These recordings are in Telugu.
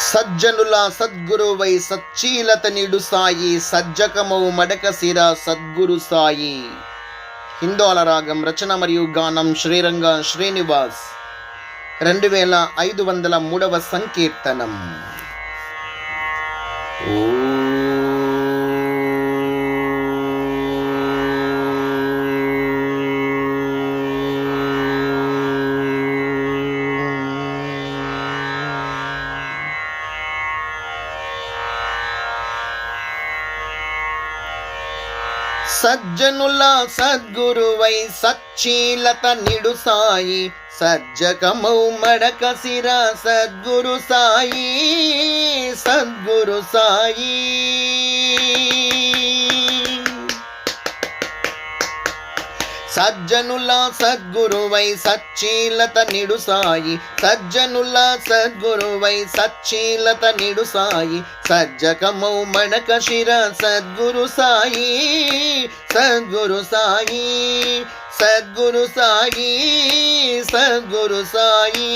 సజ్జనుల సద్గురువై సచ్చీలత నిడు సాయి, సజ్జకమౌ మడకశిర సద్గురు సాయి. హిందోళ రాగం రచన మరియు గానం శ్రీరంగ శ్రీనివాస్. 2503వ సంకీర్తనం. సజ్జనుల సద్గురువై సచ్చీలత నిడు సాయి, సజ్జకమౌ మడకశిర సద్గురు సాయి, సద్గురు సాయి. సజ్జనుల సద్గురువై సచ్చీలత నిడు సాయి, సజ్జనుల సద్గురువై సచ్చీలత నిడు సాయి, సజ్జకమౌ మడకశిర సద్గురు సాయి, సద్గురు సాయి, సద్గురు సాయి, సద్గురు సాయి.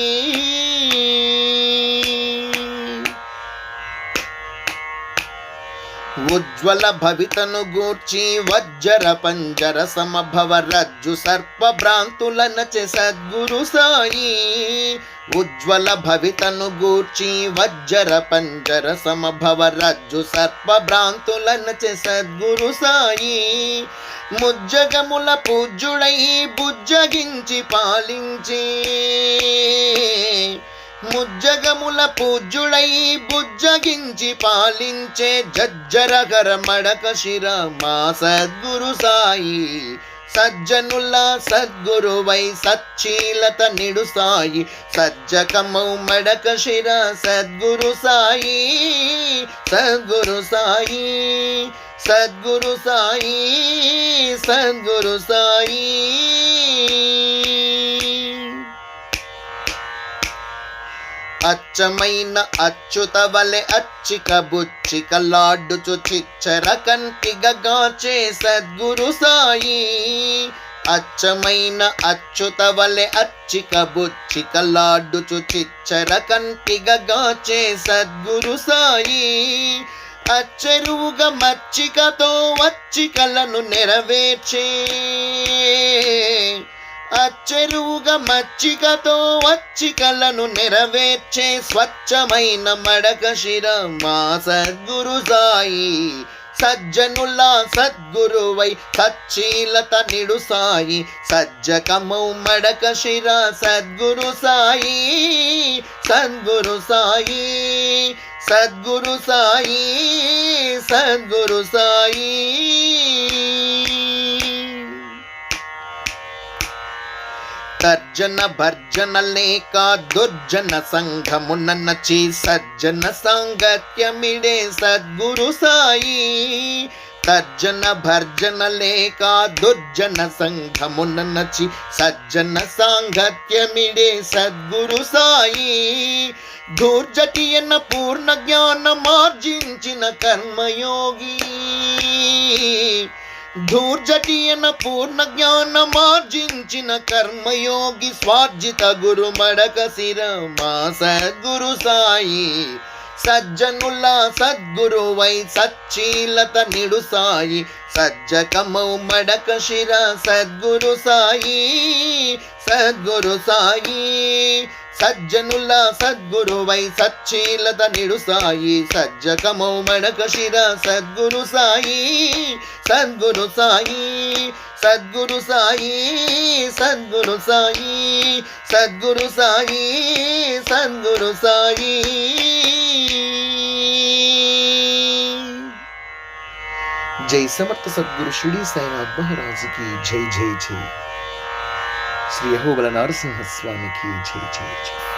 ఉజ్వల భవితను గూర్చి వజ్జర పంజర సమభవ రజ్జు సర్ప భ్రాంతుల నచె సద్గురు సాయి. ఉజ్వల భవితను గూర్చి వజ్జర పంజర సమభవ రజ్జు సర్ప భ్రాంతుల నచె సద్గురు సాయి. ముజ్జగముల పూజ్యుడై బుజ్జగించి పాలించి, ముజ్జగముల పూజ్యుడై బుజ్జగించి పాలించే జజ్జరగర మడకశిర మా సద్గురు సాయి. సజ్జనుల సద్గురువై సచ్చీలత నిడు సాయి, సజ్జకమౌ మడకశిర సద్గురు సాయి, సద్గురు సాయి, సద్గురు సాయి, సద్గురు సాయి. అచ్చమైన అచ్యుత వలె అచ్చిక బుచ్చిక లాడ్డుచు చిచ్చర కంటిగాచే సద్గురు సాయి. అచ్చమైన అచ్యుత వలె అచ్చిక బుచ్చిక లాడ్డుచు చిచ్చర కంటిగాచే సద్గురు సాయి. అచ్చెరువుగా మచ్చికతో వచ్చికలను నెరవేర్చే, అచ్చెరువుగా మచ్చికతో వచ్చికలను నెరవేర్చే స్వచ్ఛమైన మడకశిర మా సద్గురు సాయి. సజ్జనుల సద్గురువై సచ్చీలత నిడు సాయి, సజ్జకమౌ మడకశిర సద్గురు సాయి, సద్గురు సాయి, సద్గురు సాయి, సద్గురు సాయి. తర్జన భర్జన లేక దుర్జన సంఘమున నచి సజ్జన సాంగత్యమిడే సద్గురు సాయి. తర్జన భర్జన లేక దుర్జన సంఘమున నచి సజ్జన సాంగత్యమిడే సద్గురు సాయి. ధూర్జటియన పూర్ణ జ్ఞానమార్జించిన కర్మయోగి, ధూర్జటియన పూర్ణ జ్ఞానమార్జించిన కర్మయోగి స్వార్జిత గురు మడకశిర మా సద్గురు సాయి. సజ్జనుల సద్గురువై సచ్చీలత నిడు సాయి, సజ్జకమౌ మడకశిర సద్గురు సాయి, సద్గురు సాయి. సజ్జనుల సద్గురువై సచ్చీలత నిడు సాయి, సజ్జకమౌ మడకశిర సద్గురు సాయి, సద్గురు సాయి, సద్గురు సాయి, సద్గురు సాయి, సద్గురు సాయి, సద్గురు సాయి. జై సమర్థ సద్గురు షిరిడి సాయినాథ్ మహారాజుకి జై జై జై. శ్రీ యెహోవా నరసింహ స్వామికి జై జై జై.